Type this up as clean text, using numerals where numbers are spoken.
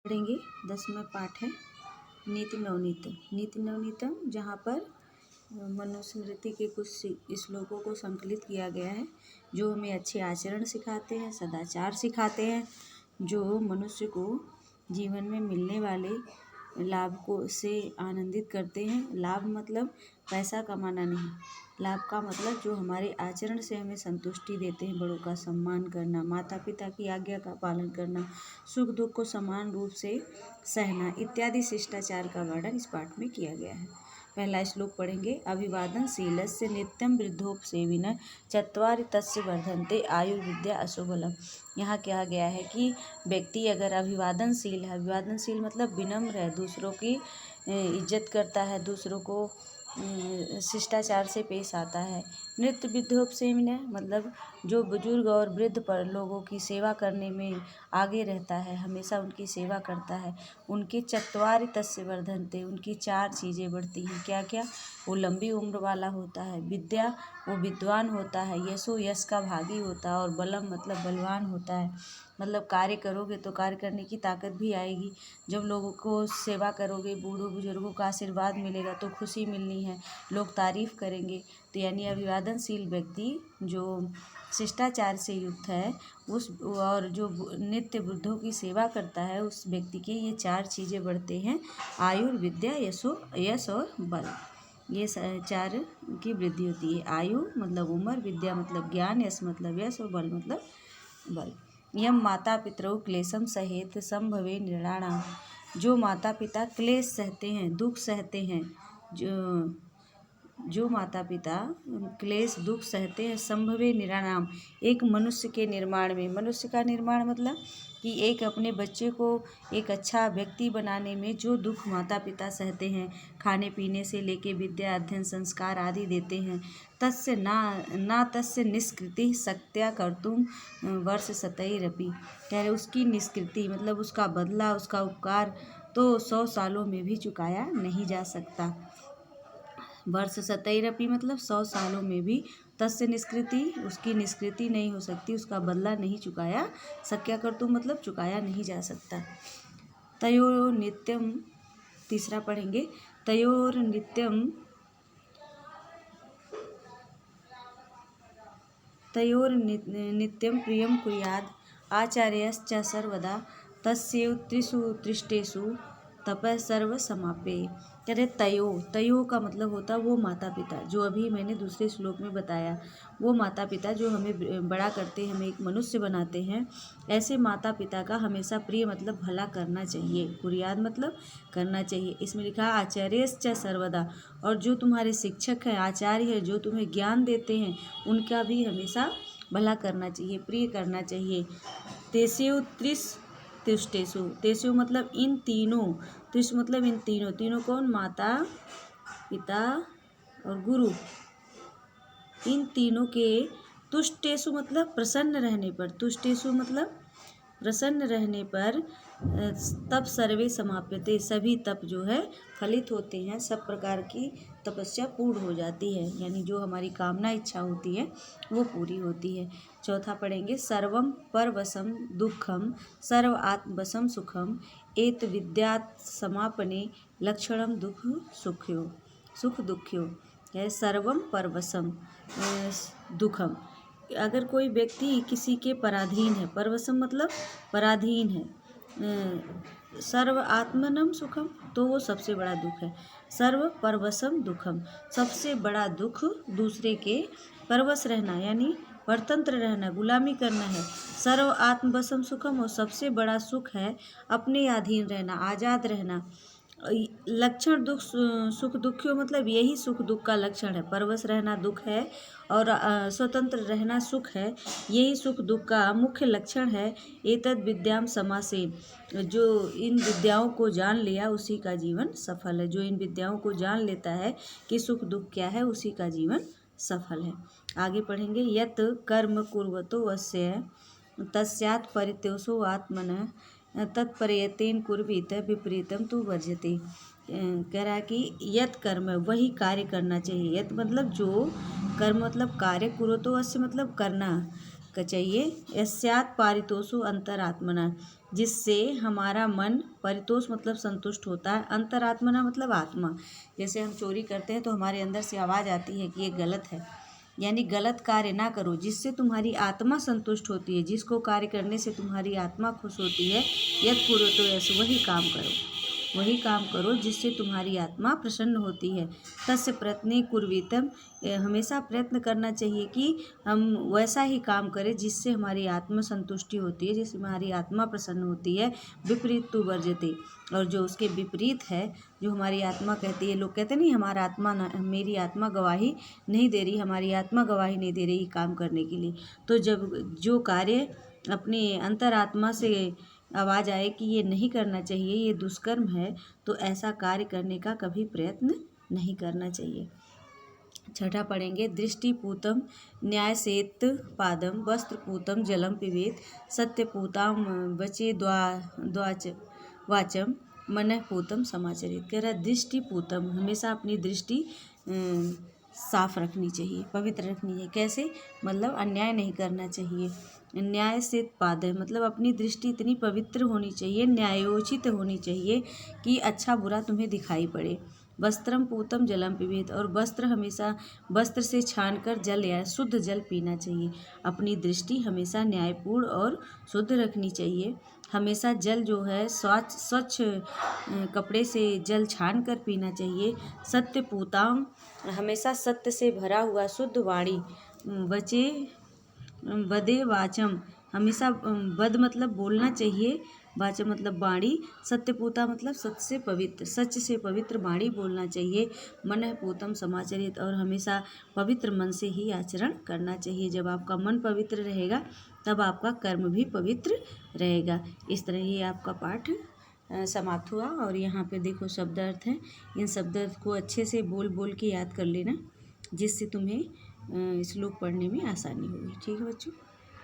पढ़ेंगे 10वां पाठ है नीति नवनीतम। नीति नवनीतम जहाँ पर मनुस्मृति के कुछ श्लोकों को संकलित किया गया है जो हमें अच्छे आचरण सिखाते हैं, सदाचार सिखाते हैं, जो मनुष्य को जीवन में मिलने वाले लाभ को से आनंदित करते हैं। लाभ मतलब पैसा कमाना नहीं, लाभ का मतलब जो हमारे आचरण से हमें संतुष्टि देते हैं। बड़ों का सम्मान करना, माता पिता की आज्ञा का पालन करना, सुख दुख को समान रूप से सहना इत्यादि शिष्टाचार का वर्णन इस पाठ में किया गया है। पहला श्लोक पढ़ेंगे। अभिवादनशीलस्य नित्यं वृद्धोपसेविनः चत्वारि तस्य वर्धन्ते आयुर्विद्या अशोबलम। यहाँ कहा गया है कि व्यक्ति अगर अभिवादनशील है, अभिवादनशील मतलब विनम्र है, दूसरों की इज्जत करता है, दूसरों को शिष्टाचार से पेश आता है। नृत्य वृद्धोपसेविनः मतलब जो बुजुर्ग और वृद्ध पर लोगों की सेवा करने में आगे रहता है, हमेशा उनकी सेवा करता है। उनके चत्वारि तस्य वर्धन्ते, उनकी 4 चीज़ें बढ़ती हैं। क्या क्या? वो लंबी उम्र वाला होता है, विद्या वो विद्वान होता है, यशो यश का भागी होता है, और बलम मतलब बलवान होता है। मतलब कार्य करोगे तो कार्य करने की ताकत भी आएगी। जब लोगों को सेवा करोगे, बूढ़ों बुजुर्गों का आशीर्वाद मिलेगा तो खुशी मिलनी है, लोग तारीफ करेंगे। तो यानी अभिवादनशील व्यक्ति जो शिष्टाचार से युक्त है उस और जो नित्य वृद्धों की सेवा करता है उस व्यक्ति के ये 4 चीज़ें बढ़ते हैं। आयु, विद्या, यश और बल, ये 4 की वृद्धि होती है। आयु मतलब उम्र, विद्या मतलब ज्ञान, यश मतलब यश और बल मतलब बल। यम माता पितरौ क्लेशम सहेत संभवे नृणाणाम। जो माता पिता क्लेश सहते हैं, दुख सहते हैं, जो माता पिता क्लेश दुख सहते हैं, संभवे निरानाम एक मनुष्य के निर्माण में। मनुष्य का निर्माण मतलब कि एक अपने बच्चे को एक अच्छा व्यक्ति बनाने में जो दुख माता पिता सहते हैं, खाने पीने से लेके विद्या अध्ययन संस्कार आदि देते हैं, तस्य ना तस्य निष्कृति शक्त्या कर्तुम वर्ष शतैरपि। कह रहे उसकी निष्कृति मतलब उसका बदला, उसका उपकार तो 100 सालों में भी चुकाया नहीं जा सकता। वर्ष शतैरपि मतलब 100 सालों में भी, तस्य निष्कृति उसकी निष्कृति नहीं हो सकती, उसका बदला नहीं चुकाया। शक्या कर्तुम मतलब चुकाया नहीं जा सकता। तयोर नित्यम, तीसरा पढ़ेंगे। तयोर नित्यम प्रियम कुर्याद आचार्यश्च सर्वदा तस्यैव त्रिषु त्रिष्टेषु तपः सर्व समाप्ये। कह रहे तयो का मतलब होता है वो माता पिता जो अभी मैंने दूसरे श्लोक में बताया। वो माता पिता जो हमें बड़ा करते हैं, हमें एक मनुष्य बनाते हैं, ऐसे माता पिता का हमेशा प्रिय मतलब भला करना चाहिए। कुर्याद मतलब करना चाहिए। इसमें लिखा है आचार्यश्च सर्वदा, और जो तुम्हारे शिक्षक हैं, आचार्य है, जो तुम्हें ज्ञान देते हैं, उनका भी हमेशा भला करना चाहिए, प्रिय करना चाहिए। तेस्यु तिष्ठेषु, तेस्यु मतलब इन तीनों, तिष्ठ मतलब इन तीनों, तीनों कौन? माता पिता और गुरु, इन तीनों के तुष्टेषु मतलब प्रसन्न रहने पर, तुष्टेषु मतलब प्रसन्न रहने पर, तप सर्वे समाप्यते सभी तप जो है फलित होते हैं, सब प्रकार की तपस्या पूर्ण हो जाती है, यानी जो हमारी कामना इच्छा होती है वो पूरी होती है। चौथा पढ़ेंगे। सर्वम परवशम दुखम सर्व आत्मवशम सुखम एत विद्यात् समापने लक्षणम सुख दुख्यो है। सर्वम परवशम दुखम, अगर कोई व्यक्ति किसी के पराधीन है, परवशम मतलब पराधीन है, सर्व आत्मनम सुखम तो वो सबसे बड़ा दुख है। सर्व परवशम दुखम सबसे बड़ा दुख दूसरे के परवश रहना यानी परतंत्र रहना, गुलामी करना है। सर्व आत्मवशम सुखम और सबसे बड़ा सुख है अपने अधीन रहना, आज़ाद रहना। लक्षण दुख सुख दुखियों मतलब यही सुख दुख का लक्षण है। परवश रहना दुख है और स्वतंत्र रहना सुख है, यही सुख दुख का मुख्य लक्षण है। एतद् विद्याम समासेन, जो इन विद्याओं को जान लिया उसी का जीवन सफल है। जो इन विद्याओं को जान लेता है कि सुख दुख क्या है, उसी का जीवन सफल है। आगे पढ़ेंगे। यत कर्म कुर्वतो वस्य तस्यात् परितोषो आत्मनः तत्पर्यतेन कुर्वीत विपरीतम तु वर्जते। कह रहा है कि यत कर्म वही कार्य करना चाहिए। यत मतलब जो, कर्म मतलब कार्य, कुर्वतो वस्य मतलब करना, चाहिए। यस्यात् पारितोषो अंतरात्मना, जिससे हमारा मन, परितोष मतलब संतुष्ट होता है, अंतरात्मना मतलब आत्मा। जैसे हम चोरी करते हैं तो हमारे अंदर से आवाज़ आती है कि ये गलत है, यानी गलत कार्य ना करो जिससे तुम्हारी आत्मा संतुष्ट होती है, जिसको कार्य करने से तुम्हारी आत्मा खुश होती है। यत् कुरुतो यश, वही काम करो जिससे तुम्हारी आत्मा प्रसन्न होती है। तस्य प्रयत्ने कुर्वीतम, हमेशा प्रयत्न करना चाहिए कि हम वैसा ही काम करें जिससे हमारी आत्मा संतुष्टि होती है, जिससे हमारी आत्मा प्रसन्न होती है। विपरीत तु वर्जते, और जो उसके विपरीत है, जो हमारी आत्मा कहती है, लोग कहते नहीं हमारा आत्मा मेरी आत्मा गवाही नहीं दे रही, हमारी आत्मा गवाही नहीं दे रही काम करने के लिए। तो जब जो कार्य अपनी अंतरात्मा से आवाज़ आए कि ये नहीं करना चाहिए, ये दुष्कर्म है, तो ऐसा कार्य करने का कभी प्रयत्न नहीं करना चाहिए। छठा पढ़ेंगे। दृष्टिपूतम न्यायसेत पादम, वस्त्रपूतम जलम पिबेत, सत्यपूताम वचे द्वाच वाचम, मनःपूतम समाचरित। कह रहा दृष्टिपूतम, हमेशा अपनी दृष्टि साफ रखनी चाहिए, पवित्र रखनी है। कैसे? मतलब अन्याय नहीं करना चाहिए। न्याय से पाद मतलब अपनी दृष्टि इतनी पवित्र होनी चाहिए, न्यायोचित होनी चाहिए कि अच्छा बुरा तुम्हें दिखाई पड़े। वस्त्रम पूतम जलम पिबेत, और वस्त्र हमेशा वस्त्र से छानकर जल या शुद्ध जल पीना चाहिए। अपनी दृष्टि हमेशा न्यायपूर्ण और शुद्ध रखनी चाहिए। हमेशा जल जो है स्वच्छ कपड़े से जल छान कर पीना चाहिए। सत्य पूताम, हमेशा सत्य से भरा हुआ शुद्ध वाणी। बचे बदे वाचम, हमेशा बद मतलब बोलना चाहिए, वाचम मतलब वाणी। सत्यपूता मतलब सच से पवित्र वाणी बोलना चाहिए। मन पूतम समाचरित, और हमेशा पवित्र मन से ही आचरण करना चाहिए। जब आपका मन पवित्र रहेगा तब आपका कर्म भी पवित्र रहेगा। इस तरह ये आपका पाठ समाप्त हुआ। और यहाँ पे देखो शब्द अर्थ हैं, इन शब्द अर्थ को अच्छे से बोल बोल के याद कर लेना, जिससे तुम्हें श्लोक पढ़ने में आसानी होगी। ठीक है बच्चों।